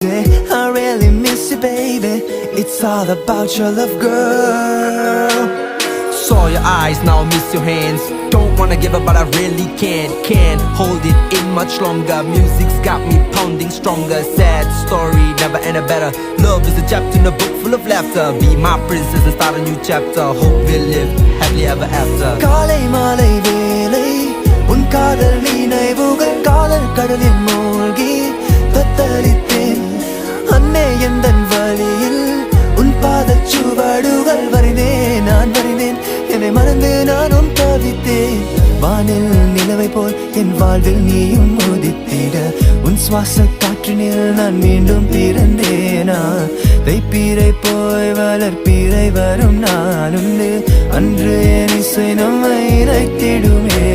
I really miss you, baby. It's all about your love, girl. Saw your eyes, now miss your hands. Don't wanna give up, but I really can't hold it in much longer. Music's got me pounding stronger. Sad story, never end a better. Love is a chapter in a book full of laughter. Be my princess and start a new chapter. Hope we'll live happily ever after. காலை மாலை வேளை உன் காதல் நினைவுகள் காதல் கடலில் மூழ்கி தத்தளித்தேன். அன்னே எந்தன் வழியில் உன் பாதச் சுவடுகள் வரைந்தேன். நான் வரைந்தேன், என்னை மறந்து நானும் தவித்தேன். வானில் நிலவை போல் என் வாழ்வில் நீயும் உதித்திட உன் சுவாச காற்றினில் நான் மீண்டும் பிறந்தேனா. தைப்பீரை போய் வளர்ப்பீரை வரும் நாளுண்டு. அன்று என் இசை நம்மை இணைத்திடுமே.